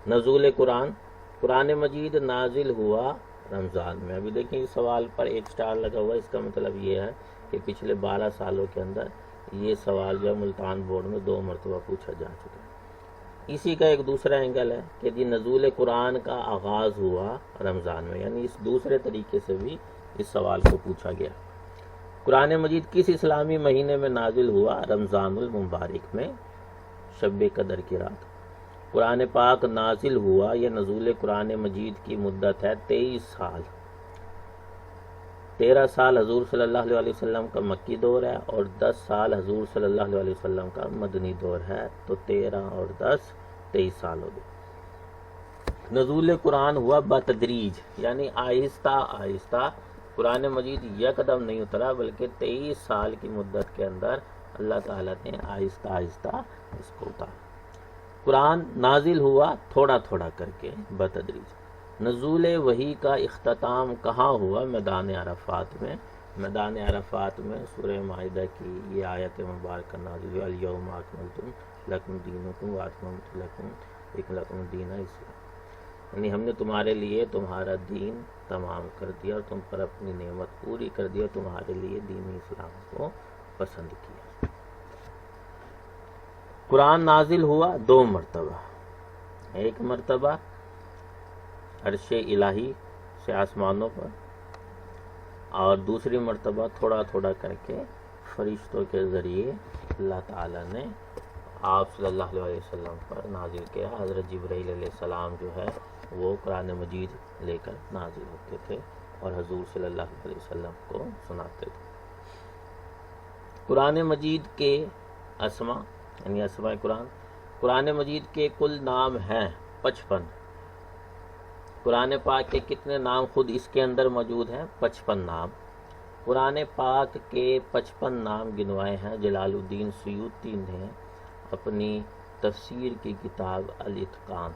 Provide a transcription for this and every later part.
نزول قرآن، قرآن مجید نازل ہوا رمضان میں۔ ابھی دیکھیں اس سوال پر ایک سٹار لگا ہوا ہے، اس کا مطلب یہ ہے کہ پچھلے 12 سالوں کے اندر یہ سوال جو ہے ملتان بورڈ میں 2 مرتبہ پوچھا جا چکا ہے۔ اسی کا ایک دوسرا اینگل ہے کہ جی نزول قرآن کا آغاز ہوا رمضان میں، یعنی اس دوسرے طریقے سے بھی اس سوال کو پوچھا گیا۔ قرآن مجید کس اسلامی مہینے میں نازل ہوا؟ رمضان المبارک میں، شب قدر کی رات۔ قرآن پاک نازل ہوا، یہ نزول قرآن مجید کی مدت ہے 23 سال۔ 13 سال حضور صلی اللہ علیہ وسلم کا مکی دور ہے اور 10 سال حضور صلی اللہ علیہ وسلم کا مدنی دور ہے، تو 13 اور 10 23 سال ہو گئے۔ نزول قرآن ہوا بتدریج، یعنی آہستہ آہستہ، قرآن مجید یکدم نہیں اترا بلکہ 23 سال کی مدت کے اندر اللہ تعالیٰ نے آہستہ آہستہ اس کو اتارا۔ قرآن نازل ہوا تھوڑا تھوڑا کر کے بتدریج۔ نزول وحی کا اختتام کہاں ہوا؟ میدان عرفات میں۔ میدان عرفات میں سورہ مائدہ کی یہ آیت مبارکہ نازل ہوئی، الیوم اکملت لکم دینکم واتممت لکم الدین اسلام، یعنی ہم نے تمہارے لیے تمہارا دین تمام کر دیا اور تم پر اپنی نعمت پوری کر دیا، تمہارے لیے دین اسلام کو پسند کیا۔ قرآن نازل ہوا 2 مرتبہ، ایک مرتبہ عرش الہی سے آسمانوں پر، اور دوسری مرتبہ تھوڑا تھوڑا کر کے فرشتوں کے ذریعے اللہ تعالیٰ نے آپ صلی اللہ علیہ وسلم پر نازل کیا۔ حضرت جبرائیل علیہ السلام جو ہے وہ قرآن مجید لے کر نازل ہوتے تھے اور حضور صلی اللہ علیہ وسلم کو سناتے تھے۔ قرآن مجید کے اسما، یعنی اسماء قرآن، قرآن مجید کے کل نام ہیں 55۔ قرآن پاک کے کتنے نام خود اس کے اندر موجود ہیں؟ 55 نام۔ قرآن پاک کے 55 نام گنوائے ہیں جلال الدین سیوطی نے اپنی تفسیر کی کتاب الاتقان،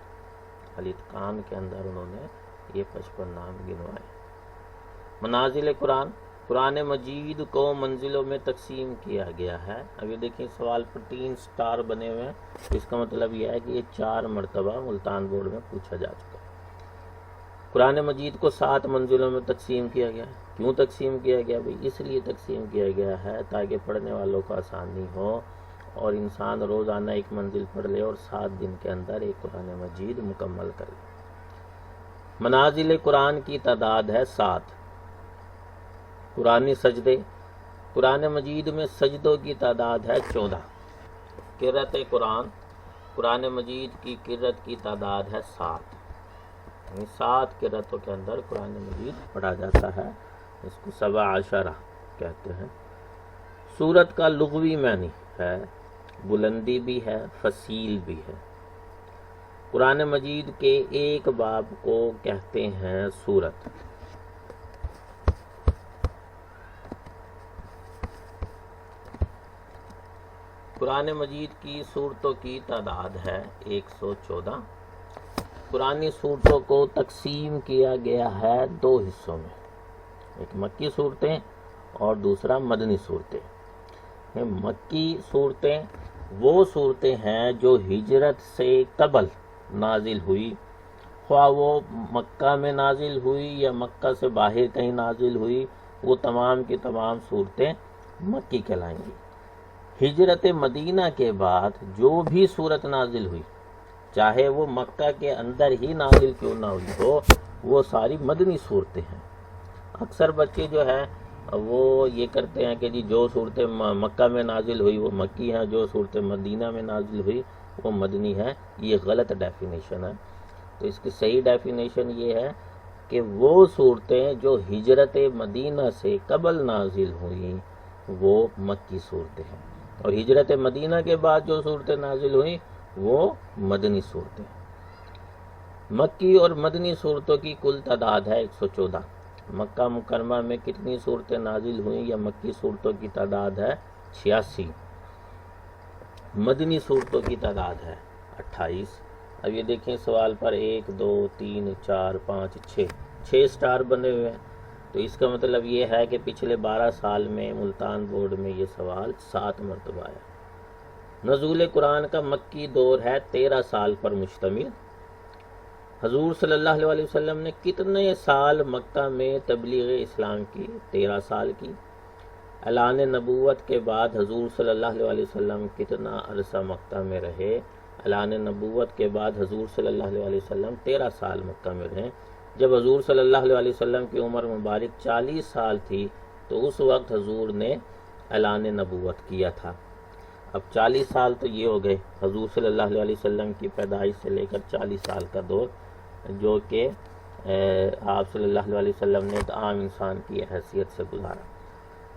الاتقان کے اندر انہوں نے یہ 55 نام گنوائے۔ منازل قرآن، قرآن مجید کو منزلوں میں تقسیم کیا گیا ہے۔ ابھی دیکھیں سوال پر 3 سٹار بنے ہوئے ہیں، اس کا مطلب یہ ہے کہ یہ 4 مرتبہ ملتان بورڈ میں پوچھا جا چکا ہے۔ قرآن مجید کو 7 منزلوں میں تقسیم کیا گیا ہے۔ کیوں تقسیم کیا گیا؟ بھئی اس لیے تقسیم کیا گیا ہے تاکہ پڑھنے والوں کو آسانی ہو اور انسان روزانہ ایک منزل پڑھ لے اور 7 دن کے اندر ایک قرآن مجید مکمل کر لے۔ منازل قرآن کی تعداد ہے 7۔ قرآنی سجدے، قرآن مجید میں سجدوں کی تعداد ہے 14۔ قرأت قرآن، قرآن مجید کی قرأت کی تعداد ہے 7، یعنی 7 قرأتوں کے اندر قرآن مجید پڑھا جاتا ہے، اس کو 17 کہتے ہیں۔ سورت کا لغوی معنی ہے بلندی بھی ہے، فصیل بھی ہے۔ قرآن مجید کے ایک باب کو کہتے ہیں سورت۔ قرآن مجید کی سورتوں کی تعداد ہے 114۔ قرآنی سورتوں کو تقسیم کیا گیا ہے 2 حصوں میں، ایک مکی صورتیں اور دوسرا مدنی صورتیں۔ مکی صورتیں وہ صورتیں ہیں جو ہجرت سے قبل نازل ہوئی، خواہ وہ مکہ میں نازل ہوئی یا مکہ سے باہر کہیں نازل ہوئی، وہ تمام کی تمام صورتیں مکی کہلائیں گی۔ ہجرت مدینہ کے بعد جو بھی صورت نازل ہوئی، چاہے وہ مکہ کے اندر ہی نازل کیوں نہ ہوئی ہو، وہ ساری مدنی صورتیں ہیں۔ اکثر بچے جو ہے وہ یہ کرتے ہیں کہ جی جو صورتیں مکہ میں نازل ہوئی وہ مکی ہیں، جو صورتیں مدینہ میں نازل ہوئی وہ مدنی ہے۔ یہ غلط ڈیفینیشن ہے۔ تو اس کی صحیح ڈیفینیشن یہ ہے کہ وہ صورتیں جو ہجرت مدینہ سے قبل نازل ہوئیں وہ مکی صورتیں ہیں، اور ہجرت مدینہ کے بعد جو صورتیں نازل ہوئیں وہ مدنی صورتیں ہیں۔ مکی اور مدنی صورتوں کی کل تعداد ہے 114۔ مکہ مکرمہ میں کتنی صورتیں نازل ہوئیں یا مکی صورتوں کی تعداد ہے 86، مدنی صورتوں کی تعداد ہے 28۔ اب یہ دیکھیں سوال پر 1 2 3 4 5 6 سٹار بنے ہوئے ہیں، تو اس کا مطلب یہ ہے کہ پچھلے 12 سال میں ملتان بورڈ میں یہ سوال 7 مرتبہ آیا۔ نزول قرآن کا مکی دور ہے 13 سال پر مشتمل، حضور صلی اللہ علیہ وسلم نے کتنے سال مکہ میں تبلیغ اسلام کی؟ 13 سال کی۔ اعلان نبوت کے بعد حضور صلی اللہ علیہ وسلم کتنا عرصہ مکہ میں رہے؟ اعلان نبوت کے بعد حضور صلی اللہ علیہ وسلم 13 سال مکہ میں رہے۔ جب حضور صلی اللہ علیہ وسلم کی عمر مبارک 40 سال تھی تو اس وقت حضور نے اعلان نبوت کیا تھا۔ اب 40 سال تو یہ ہو گئے حضور صلی اللہ علیہ وسلم کی پیدائش سے لے کر 40 سال کا دور، جو کہ آپ صلی اللہ علیہ وسلم نے ایک عام انسان کی حیثیت سے گزارا،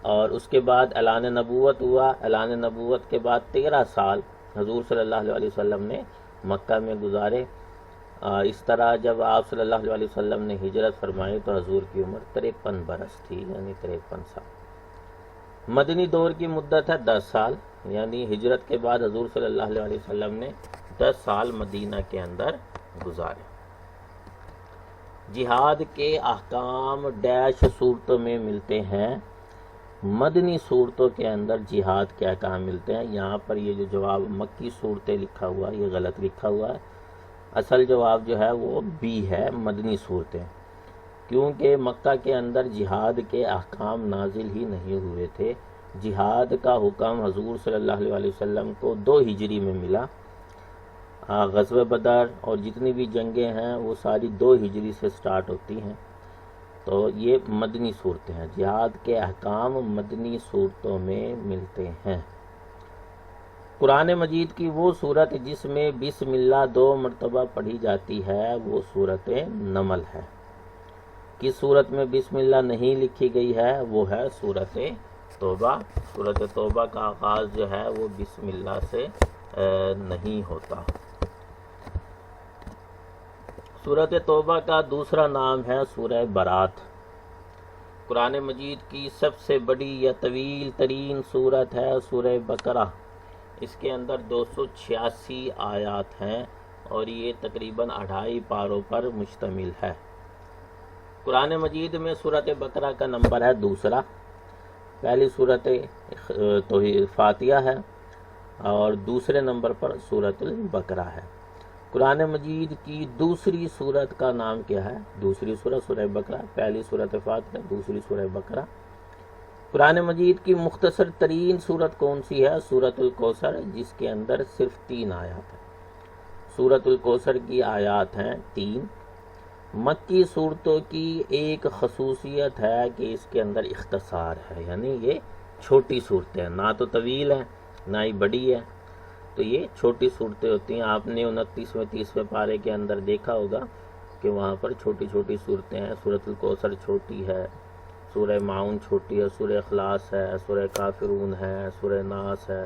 اور اس کے بعد اعلان نبوت ہوا۔ اعلان نبوت کے بعد 13 سال حضور صلی اللہ علیہ وسلم نے مکہ میں گزارے۔ اس طرح جب آپ صلی اللہ علیہ وسلم نے ہجرت فرمائی تو حضور کی عمر 53 برس تھی، یعنی 53 سال۔ مدنی دور کی مدت ہے 10 سال، یعنی ہجرت کے بعد حضور صلی اللہ علیہ وسلم نے 10 سال مدینہ کے اندر گزارے۔ جہاد کے احکام ڈیش صورتوں میں ملتے ہیں۔ مدنی صورتوں کے اندر جہاد کے احکام ملتے ہیں۔ یہاں پر یہ جو جواب مکی صورتیں لکھا ہوا ہے یہ غلط لکھا ہوا ہے، اصل جواب جو ہے وہ بی ہے، مدنی صورتیں، کیونکہ مکہ کے اندر جہاد کے احکام نازل ہی نہیں ہوئے تھے۔ جہاد کا حکم حضور صلی اللہ علیہ وسلم کو 2 ہجری میں ملا۔ غزوہ بدر اور جتنی بھی جنگیں ہیں وہ ساری 2 ہجری سے سٹارٹ ہوتی ہیں، تو یہ مدنی صورتیں ہیں۔ جہاد کے احکام مدنی صورتوں میں ملتے ہیں۔ قرآن مجید کی وہ صورت جس میں بسم اللہ 2 مرتبہ پڑھی جاتی ہے وہ صورت نمل ہے۔ کس صورت میں بسم اللہ نہیں لکھی گئی ہے؟ وہ ہے صورت توبہ۔ صورت توبہ کا آغاز جو ہے وہ بسم اللہ سے نہیں ہوتا۔ صورت توبہ کا دوسرا نام ہے سورہ برات۔ قرآن مجید کی سب سے بڑی یا طویل ترین صورت ہے سورہ بقرہ۔ اس کے اندر 286 آیات ہیں اور یہ تقریباً 2.5 پاروں پر مشتمل ہے۔ قرآن مجید میں سورت بقرہ کا نمبر ہے 2۔ پہلی سورت فاتحہ ہے اور دوسرے نمبر پر سورت البقرہ ہے۔ قرآن مجید کی دوسری سورت کا نام کیا ہے؟ دوسری سورت سورہ بقرہ، پہلی سورت فاتحہ، دوسری سورہ بقرہ۔ قرآن مجید کی مختصر ترین سورت کون سی ہے؟ سورت الکوثر، جس کے اندر صرف 3 آیات ہیں۔ سورت الکوثر کی آیات ہیں 3۔ مکی صورتوں کی ایک خصوصیت ہے کہ اس کے اندر اختصار ہے، یعنی یہ چھوٹی صورتیں ہیں، نہ تو طویل ہیں نہ ہی بڑی ہے، تو یہ چھوٹی صورتیں ہوتی ہیں۔ آپ نے 29ویں 30ویں پارے کے اندر دیکھا ہوگا کہ وہاں پر چھوٹی چھوٹی صورتیں ہیں۔ سورت الکوثر چھوٹی ہے، سورہ معون چھوٹی ہے، سورہ اخلاص ہے، سورہ کافرون ہے، سورہ ناس ہے،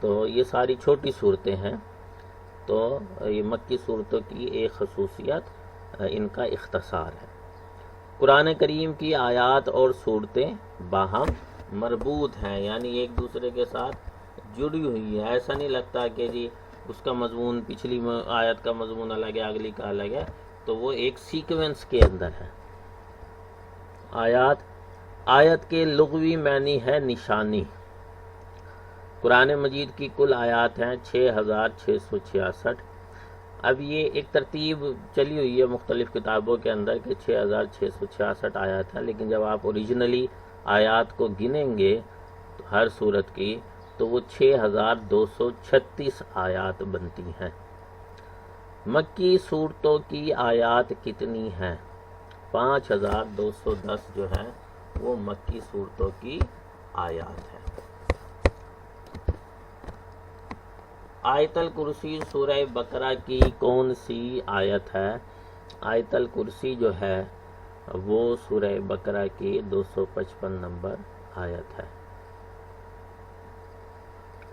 تو یہ ساری چھوٹی صورتیں ہیں۔ تو یہ مکی صورتوں کی ایک خصوصیت ان کا اختصار ہے۔ قرآن کریم کی آیات اور صورتیں باہم مربوط ہیں، یعنی ایک دوسرے کے ساتھ جڑی ہوئی ہے۔ ایسا نہیں لگتا کہ جی اس کا مضمون پچھلی آیت کا مضمون الگ ہے اگلی کا الگ ہے، تو وہ ایک سیکوینس کے اندر ہے۔ آیت کے لغوی معنی ہے نشانی۔ قرآن مجید کی کل آیات ہیں 6666۔ اب یہ ایک ترتیب چلی ہوئی ہے مختلف کتابوں کے اندر کہ 6666 آیات ہیں، لیکن جب آپ اوریجنلی آیات کو گنیں گے تو ہر سورت کی تو وہ 6236 آیات بنتی ہیں۔ مکی صورتوں کی آیات کتنی ہیں؟ 5210 جو ہیں وہ مکی صورتوں کی آیات ہیں۔ آیت الکرسی سورہ بقرہ کی کون سی آیت ہے؟ آیت الکرسی جو ہے وہ سورہ بقرہ کی 255 نمبر آیت ہے۔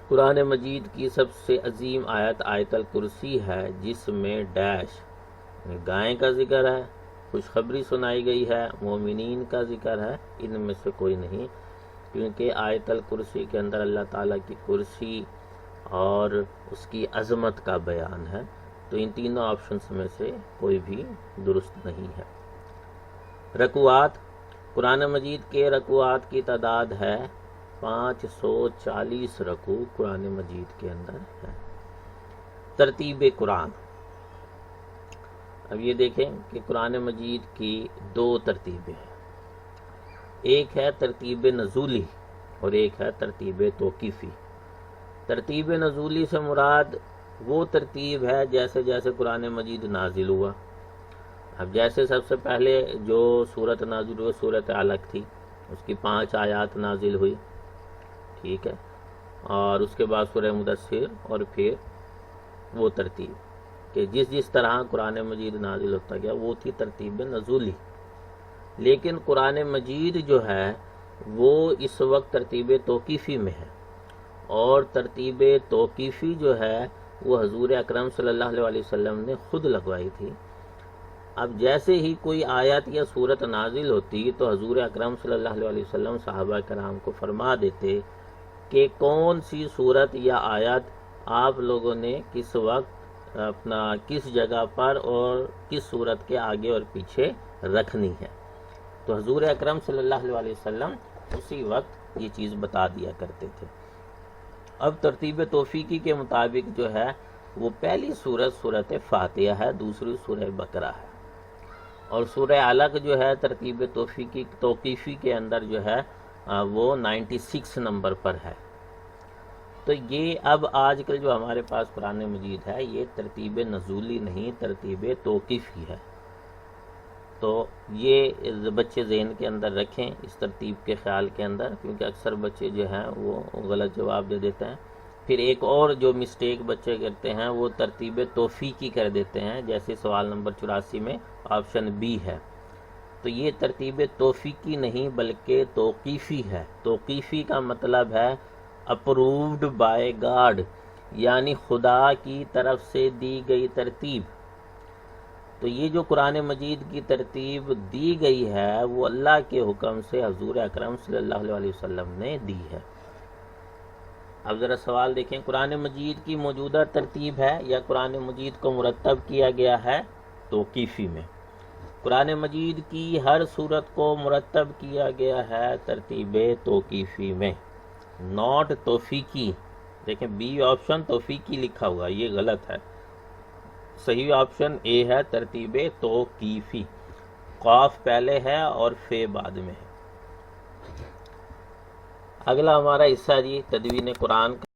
قرآن مجید کی سب سے عظیم آیت آیت الکرسی ہے، جس میں ڈیش گائے کا ذکر ہے، خوشخبری سنائی گئی ہے، مومنین کا ذکر ہے، ان میں سے کوئی نہیں، کیونکہ آیت الکرسی کے اندر اللہ تعالیٰ کی کرسی اور اس کی عظمت کا بیان ہے، تو ان تینوں آپشنز میں سے کوئی بھی درست نہیں ہے۔ رکوعات، قرآن مجید کے رکوعات کی تعداد ہے 540 رکوع قرآن مجید کے اندر ہے۔ ترتیب قرآن، اب یہ دیکھیں کہ قرآن مجید کی دو ترتیبیں ہیں، ایک ہے ترتیب نزولی اور ایک ہے ترتیب توقیفی۔ ترتیب نزولی سے مراد وہ ترتیب ہے جیسے جیسے قرآن مجید نازل ہوا۔ اب جیسے سب سے پہلے جو سورت نازل ہوئی سورت علق تھی، اس کی 5 آیات نازل ہوئی، ٹھیک ہے، اور اس کے بعد سورہ مدثر، اور پھر وہ ترتیب کہ جس جس طرح قرآن مجید نازل ہوتا گیا وہ تھی ترتیب نزولی۔ لیکن قرآن مجید جو ہے وہ اس وقت ترتیب توقیفی میں ہے، اور ترتیب توقیفی جو ہے وہ حضور اکرم صلی اللہ علیہ وسلم نے خود لگوائی تھی۔ اب جیسے ہی کوئی آیت یا صورت نازل ہوتی تو حضور اکرم صلی اللہ علیہ وسلم صحابہ کرام کو فرما دیتے کہ کون سی صورت یا آیت آپ لوگوں نے کس وقت اپنا کس جگہ پر اور کس صورت کے آگے اور پیچھے رکھنی ہے، تو حضور اکرم صلی اللہ علیہ وسلم اسی وقت یہ چیز بتا دیا کرتے تھے۔ اب ترتیب توفیقی کے مطابق جو ہے وہ پہلی سورت سورت فاتحہ ہے، دوسری سورہ بقرہ ہے، اور سورہ علق جو ہے ترتیب توقیفی کے اندر جو ہے وہ 96 نمبر پر ہے۔ تو یہ اب آج کل جو ہمارے پاس قرآن مجید ہے یہ ترتیب نزولی نہیں، ترتیب توقیفی ہے۔ تو یہ بچے ذہن کے اندر رکھیں اس ترتیب کے خیال کے اندر، کیونکہ اکثر بچے جو ہیں وہ غلط جواب دے دیتے ہیں۔ پھر ایک اور جو مسٹیک بچے کرتے ہیں وہ ترتیب توفیقی کر دیتے ہیں، جیسے سوال نمبر 84 میں آپشن بی ہے، تو یہ ترتیب توفیقی نہیں بلکہ توقیفی ہے۔ توقیفی کا مطلب ہے اپرووڈ بائی گاڈ، یعنی خدا کی طرف سے دی گئی ترتیب۔ تو یہ جو قرآن مجید کی ترتیب دی گئی ہے وہ اللہ کے حکم سے حضور اکرم صلی اللہ علیہ وسلم نے دی ہے۔ اب ذرا سوال دیکھیں، قرآن مجید کی موجودہ ترتیب ہے یا قرآن مجید کو مرتب کیا گیا ہے توقیفی میں؟ قرآن مجید کی ہر صورت کو مرتب کیا گیا ہے ترتیب توقیفی میں، ناٹ توفیقی۔ دیکھیں بی آپشن توفیقی لکھا ہوا، یہ غلط ہے، صحیح آپشن اے ہے ترتیب توقیفی، قاف پہلے ہے اور فے بعد میں ہے۔ اگلا ہمارا حصہ جی تدوین قرآن کا